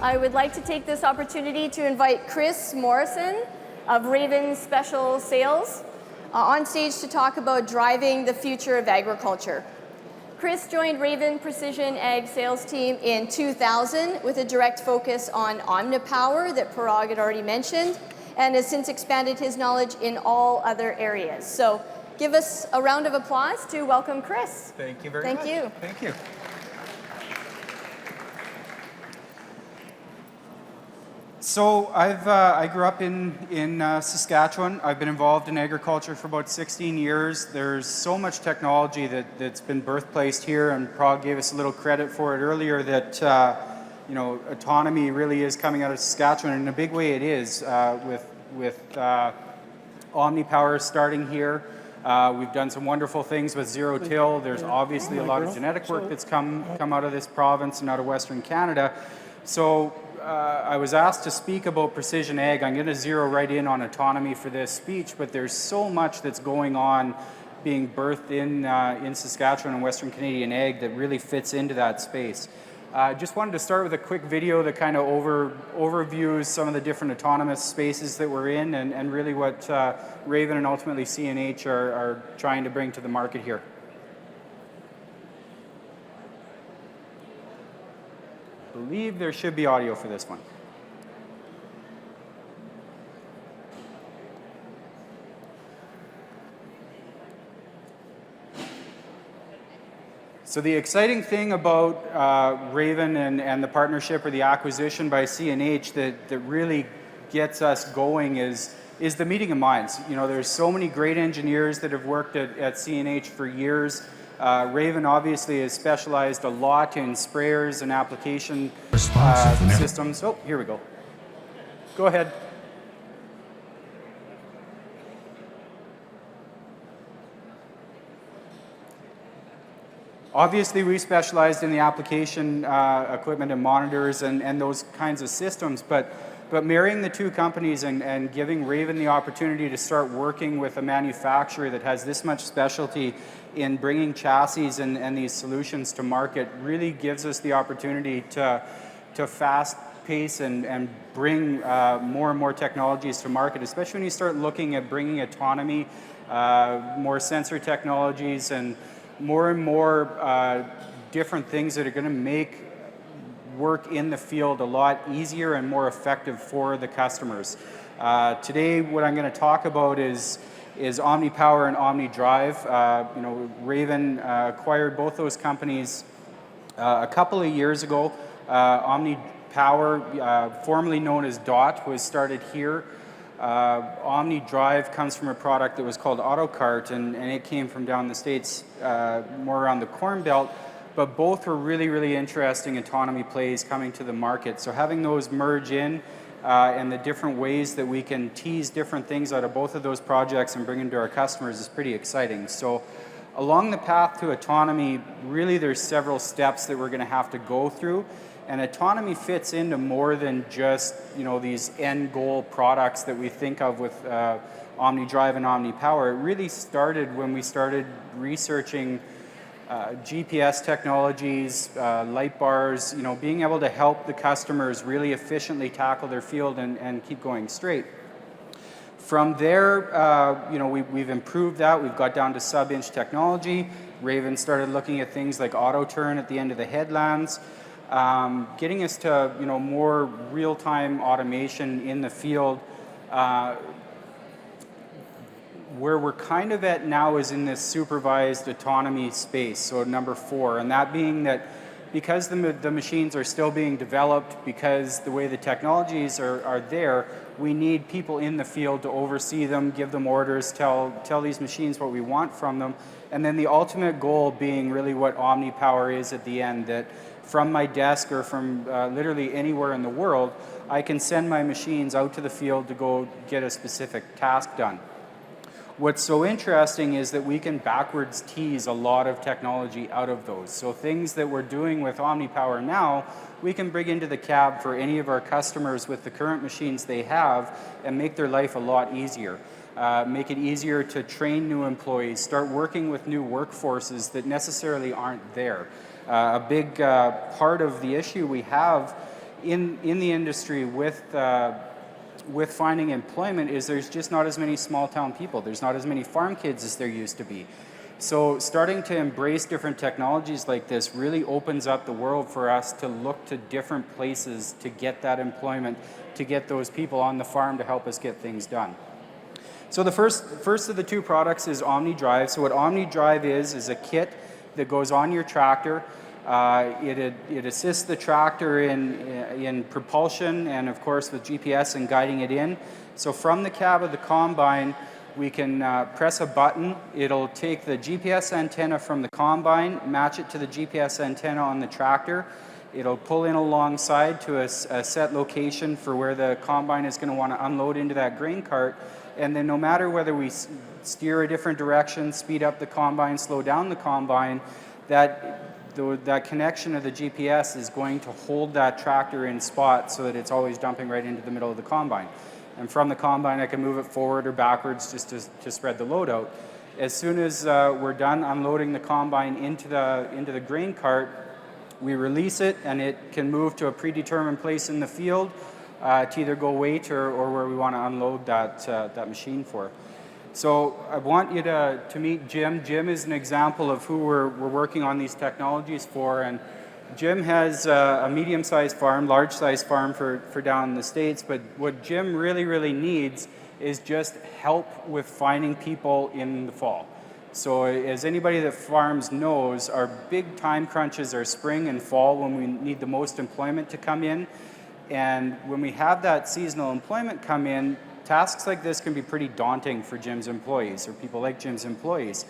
I would like to take this opportunity to invite Chris Morrison of Raven Special Sales on stage to talk about driving the future of agriculture. Chris joined Raven Precision Ag sales team in 2000 with a direct focus on Omnipower that Parag had already mentioned, and has since expanded his knowledge in all other areas. So give us a round of applause to welcome Chris. Thank you very much. Thank you. Thank you. So I grew up in Saskatchewan. I've been involved in agriculture for about 16 years. There's so much technology that's been birthplaced here, and Parag gave us a little credit for it earlier that autonomy really is coming out of Saskatchewan, and in a big way it is with Omnipower starting here. We've done some wonderful things with zero till. There's obviously a lot of genetic work that's come out of this province and out of Western Canada. So I was asked to speak about precision ag. I'm going to zero right in on autonomy for this speech, but there's so much that's going on being birthed in Saskatchewan and Western Canadian ag that really fits into that space. Just wanted to start with a quick video that kind of overviews some of the different autonomous spaces that we're in and really what Raven and ultimately CNH are trying to bring to the market here. I believe there should be audio for this one. So the exciting thing about Raven and the partnership or the acquisition by CNH that really gets us going is the meeting of minds. You know, there's so many great engineers that have worked at CNH for years. Raven obviously has specialized a lot in sprayers and application systems. Oh, here we go. Go ahead. Obviously, we specialized in the application equipment and monitors and those kinds of systems, but marrying the two companies and giving Raven the opportunity to start working with a manufacturer that has this much specialty in bringing chassis and these solutions to market really gives us the opportunity to fast pace and bring more and more technologies to market, especially when you start looking at bringing autonomy, more sensor technologies, and more different things that are going to make work in the field a lot easier and more effective for the customers. Today, what I'm going to talk about is Omnipower and Omni Drive. Raven acquired both those companies a couple of years ago. Omnipower, formerly known as DOT, was started here. Omni Drive comes from a product that was called AutoCart, and it came from down the States, more around the Corn Belt. But both were really, really interesting autonomy plays coming to the market. So having those merge in and the different ways that we can tease different things out of both of those projects and bring them to our customers is pretty exciting. So along the path to autonomy, really there's several steps that we're going to have to go through. And autonomy fits into more than just these end goal products that we think of with Omni Drive and Omnipower. It really started when we started researching GPS technologies, light bars, being able to help the customers really efficiently tackle their field and keep going straight. From there, we've improved that. We've got down to sub-inch technology. Raven started looking at things like auto turn at the end of the headlands. Getting us to more real-time automation in the field. Where we're kind of at now is in this supervised autonomy space, so number 4, and that being that because the machines are still being developed, because the way the technologies are there, we need people in the field to oversee them, give them orders, tell these machines what we want from them, and then the ultimate goal being really what Omnipower is at the end, that from my desk or from literally anywhere in the world, I can send my machines out to the field to go get a specific task done. What's so interesting is that we can backwards tease a lot of technology out of those. So things that we're doing with Omnipower now, we can bring into the cab for any of our customers with the current machines they have and make their life a lot easier. Make it easier to train new employees, start working with new workforces that necessarily aren't there. A big part of the issue we have in the industry with finding employment is there's just not as many small town people. There's not as many farm kids as there used to be. So starting to embrace different technologies like this really opens up the world for us to look to different places to get that employment, to get those people on the farm to help us get things done. So the first of the two products is Omni Drive. So what Omni Drive is a kit that goes on your tractor. It assists the tractor in propulsion and of course with GPS and guiding it in. So from the cab of the combine, we can press a button. It'll take the GPS antenna from the combine, match it to the GPS antenna on the tractor. It'll pull in alongside to a set location for where the combine is going to want to unload into that grain cart. And then no matter whether we steer a different direction, speed up the combine, slow down the combine, that connection of the GPS is going to hold that tractor in spot so that it's always dumping right into the middle of the combine. And from the combine, I can move it forward or backwards just to spread the load out. As soon as we're done unloading the combine into the grain cart, we release it and it can move to a predetermined place in the field to either go wait or where we want to unload that machine for. So I want you to meet Jim. Jim is an example of who we're working on these technologies for. And Jim has a medium-sized farm, large-sized farm for down in the States, but what Jim really needs is just help with finding people in the fall. So as anybody that farms knows, our big time crunches are spring and fall when we need the most employment to come in. And when we have that seasonal employment come in, tasks like this can be pretty daunting for Jim's employees or people like Jim's employees.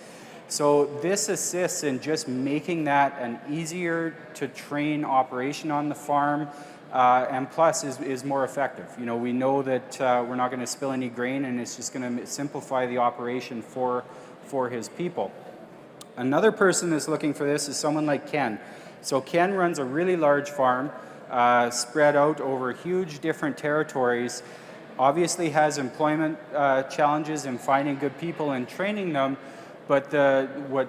So this assists in just making that an easier to train operation on the farm, and plus is more effective. You know, we know that we're not going to spill any grain, and it's just going to simplify the operation for his people. Another person that's looking for this is someone like Ken. So Ken runs a really large farm, spread out over huge different territories. Obviously has employment challenges in finding good people and training them. But what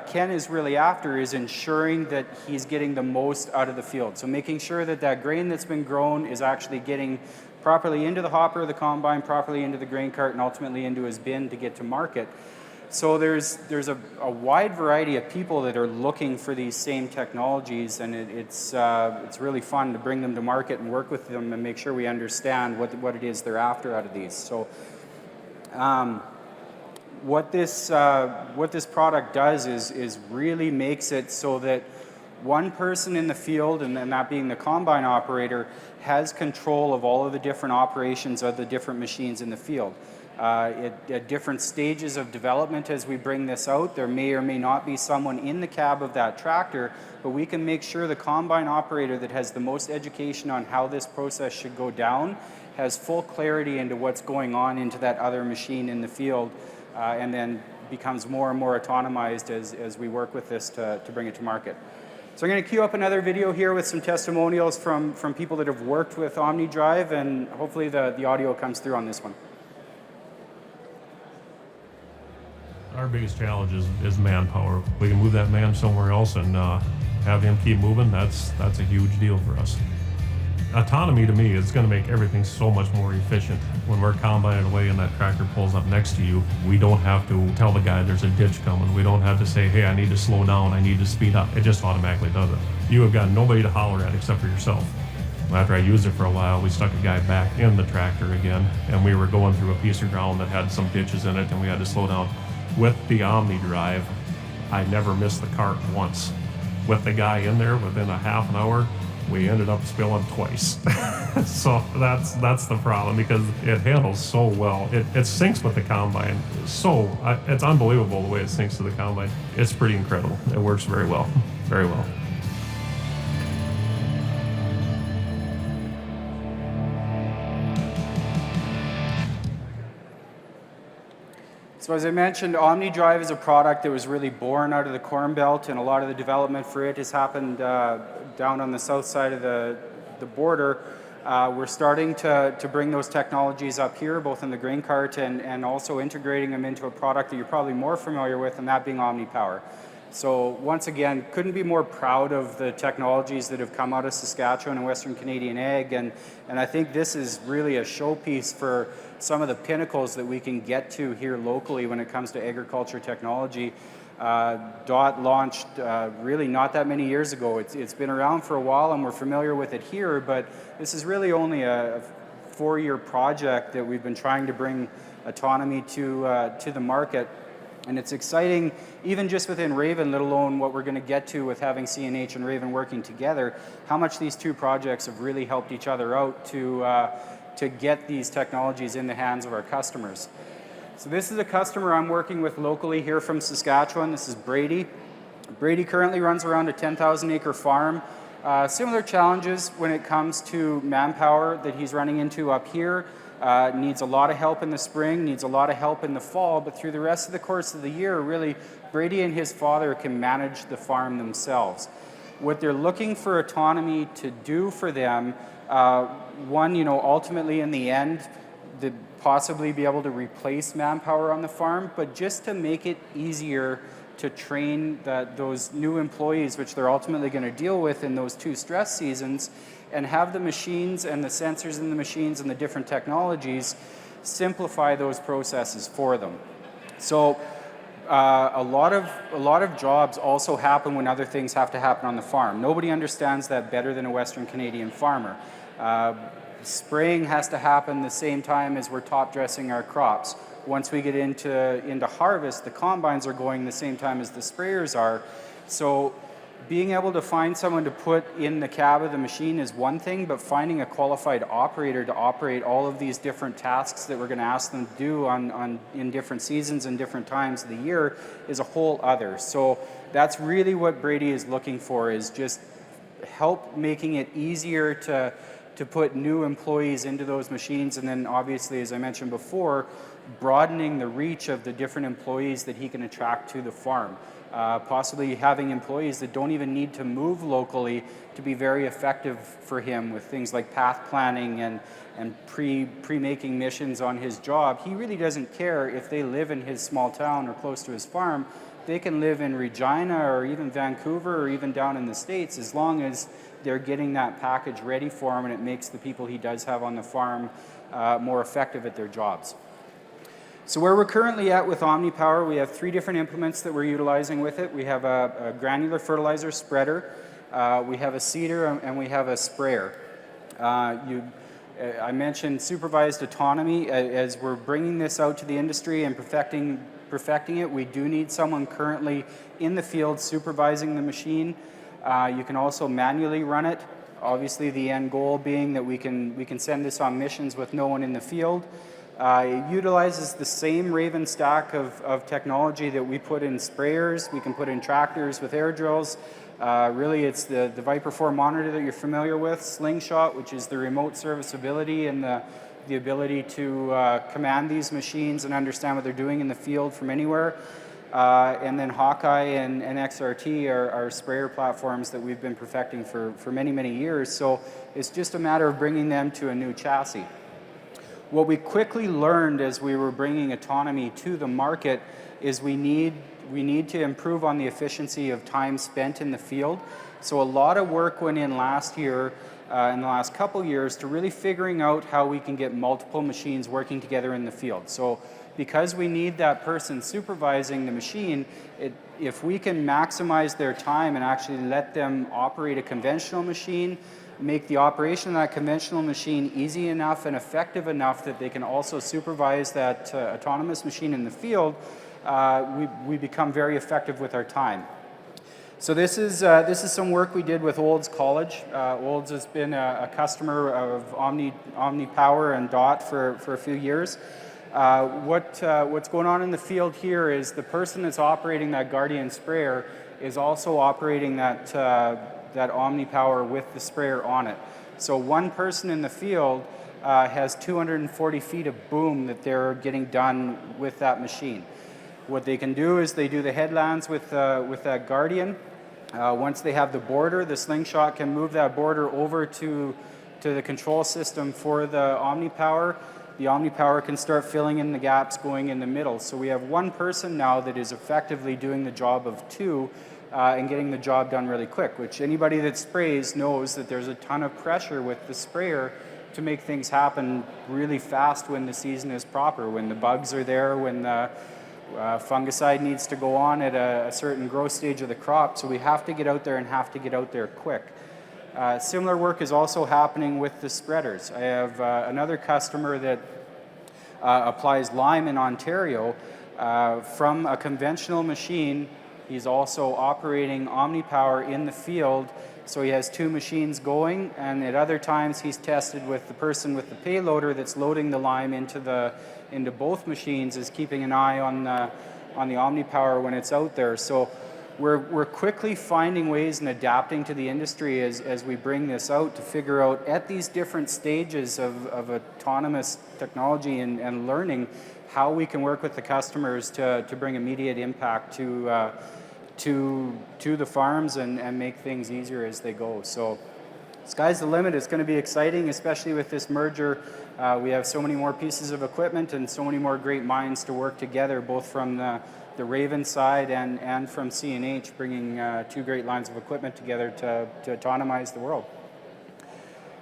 Ken is really after is ensuring that he's getting the most out of the field. So making sure that grain that's been grown is actually getting properly into the hopper of the combine, properly into the grain cart, and ultimately into his bin to get to market. So there's a wide variety of people that are looking for these same technologies, and it's really fun to bring them to market and work with them and make sure we understand what it is they're after out of these. So. What this product does is really makes it so that one person in the field, and then that being the combine operator, has control of all of the different operations of the different machines in the field. At different stages of development as we bring this out, there may or may not be someone in the cab of that tractor, but we can make sure the combine operator that has the most education on how this process should go down has full clarity into what's going on into that other machine in the field. And then becomes more and more autonomized as we work with this to bring it to market. So I'm going to queue up another video here with some testimonials from people that have worked with Omni Drive, and hopefully the audio comes through on this one. Our biggest challenge is manpower. We can move that man somewhere else and have him keep moving. That's a huge deal for us. Autonomy to me is going to make everything so much more efficient. When we're combining away and that tractor pulls up next to you, we don't have to tell the guy there's a ditch coming. We don't have to say, hey, I need to slow down, I need to speed up. It just automatically does it. You have got nobody to holler at except for yourself. After I used it for a while, we stuck a guy back in the tractor again, and we were going through a piece of ground that had some ditches in it, and we had to slow down. With the Omni Drive, I never missed the cart once. With the guy in there within a half an hour, we ended up spilling twice. So that's the problem, because it handles so well. It syncs with the combine. It's unbelievable the way it syncs to the combine. It's pretty incredible. It works very well, very well. So as I mentioned, Omni Drive is a product that was really born out of the Corn Belt, and a lot of the development for it has happened down on the south side of the border. We're starting to bring those technologies up here, both in the grain cart and also integrating them into a product that you're probably more familiar with, and that being Omnipower. So once again, couldn't be more proud of the technologies that have come out of Saskatchewan and Western Canadian ag, and I think this is really a showpiece for some of the pinnacles that we can get to here locally when it comes to agriculture technology. DOT launched really not that many years ago. It's been around for a while and we're familiar with it here, but this is really only a 4-year project that we've been trying to bring autonomy to the market. And it's exciting, even just within Raven, let alone what we're going to get to with having CNH and Raven working together, how much these two projects have really helped each other out to get these technologies in the hands of our customers. So this is a customer I'm working with locally here from Saskatchewan. This is Brady. Brady currently runs around a 10,000 acre farm. Similar challenges when it comes to manpower that he's running into up here. Needs a lot of help in the spring, needs a lot of help in the fall, but through the rest of the course of the year, really, Brady and his father can manage the farm themselves. What they're looking for autonomy to do for them, one, ultimately in the end, to possibly be able to replace manpower on the farm, but just to make it easier to train those new employees, which they're ultimately going to deal with in those 2 stress seasons, and have the machines and the sensors in the machines and the different technologies simplify those processes for them. So a lot of jobs also happen when other things have to happen on the farm. Nobody understands that better than a Western Canadian farmer. Spraying has to happen the same time as we're top dressing our crops. Once we get into harvest, the combines are going the same time as the sprayers are. So being able to find someone to put in the cab of the machine is one thing, but finding a qualified operator to operate all of these different tasks that we're going to ask them to do in different seasons and different times of the year is a whole other. So that's really what Brady is looking for, is just help making it easier to put new employees into those machines, and then obviously, as I mentioned before, broadening the reach of the different employees that he can attract to the farm. Possibly having employees that don't even need to move locally to be very effective for him with things like path planning and pre-making missions on his job. He really doesn't care if they live in his small town or close to his farm. They can live in Regina or even Vancouver or even down in the States, as long as they're getting that package ready for him and it makes the people he does have on the farm more effective at their jobs. So where we're currently at with Omnipower, we have 3 different implements that we're utilizing with it. We have a granular fertilizer spreader, we have a seeder, and we have a sprayer. I mentioned supervised autonomy. As we're bringing this out to the industry and perfecting it, we do need someone currently in the field supervising the machine. You can also manually run it. Obviously, the end goal being that we can send this on missions with no one in the field. It utilizes the same Raven stack of technology that we put in sprayers. We can put in tractors with air drills. Really, it's the Viper 4 monitor that you're familiar with, Slingshot, which is the remote serviceability and the ability to command these machines and understand what they're doing in the field from anywhere. And then Hawkeye and XRT are sprayer platforms that we've been perfecting for many, many years. So it's just a matter of bringing them to a new chassis. What we quickly learned as we were bringing autonomy to the market is we need to improve on the efficiency of time spent in the field. So a lot of work went in last year, in the last couple years, to really figuring out how we can get multiple machines working together in the field. So because we need that person supervising the machine, if we can maximize their time and actually let them operate a conventional machine, make the operation of that conventional machine easy enough and effective enough that they can also supervise that autonomous machine in the field, we become very effective with our time. So this is some work we did with Olds College. Olds has been a customer of Omnipower and DOT for a few years. What's going on in the field here is the person that's operating that Guardian sprayer is also operating that Omnipower with the sprayer on it. So one person in the field has 240 feet of boom that they're getting done with that machine. What they can do is they do the headlands with that Guardian. Once they have the border, the Slingshot can move that border over to the control system for the Omnipower. the Omnipower can start filling in the gaps going in the middle. So we have one person now that is effectively doing the job of two and getting the job done really quick, which anybody that sprays knows that there's a ton of pressure with the sprayer to make things happen really fast when the season is proper, when the bugs are there, when the fungicide needs to go on at a certain growth stage of the crop. So we have to get out there and have to get out there quick. Similar work is also happening with the spreaders. I have another customer that applies lime in Ontario from a conventional machine. He's also operating Omnipower in the field, so he has two machines going, and at other times he's tested with the person with the payloader that's loading the lime into both machines, is keeping an eye on the Omnipower when it's out there. So we're quickly finding ways and adapting to the industry as we bring this out to figure out at these different stages of autonomous technology and learning how we can work with the customers to bring immediate impact to the farms and make things easier as they go. So sky's the limit. It's going to be exciting, especially with this merger. We have so many more pieces of equipment and so many more great minds to work together, both from the Raven side and from CNH, bringing two great lines of equipment together to autonomize the world.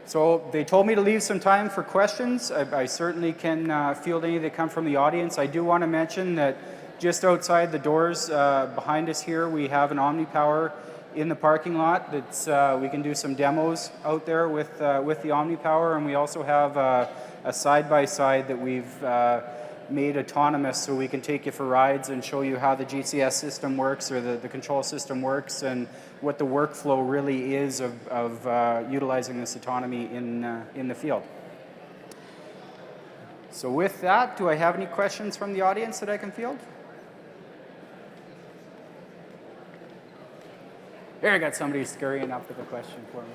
So they told me to leave some time for questions. I certainly can field any that come from the audience. I do want to mention that just outside the doors behind us here, we have an Omnipower in the parking lot. That's we can do some demos out there with the Omnipower, and we also have a side-by-side that we've made autonomous, so we can take you for rides and show you how the GCS system works, or the control system works, and what the workflow really is of utilizing this autonomy in the field. So with that, do I have any questions from the audience that I can field? Here, I got somebody scurrying up with a question for me.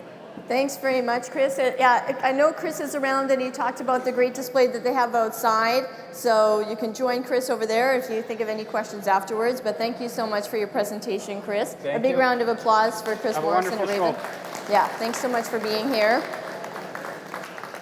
Thanks very much, Chris. Yeah, I know Chris is around, and he talked about the great display that they have outside. So you can join Chris over there if you think of any questions afterwards. But thank you so much for your presentation, Chris. Thank a big you. round of applause for Chris Have Morrison a and wonderful Raven. show. Yeah, thanks so much for being here.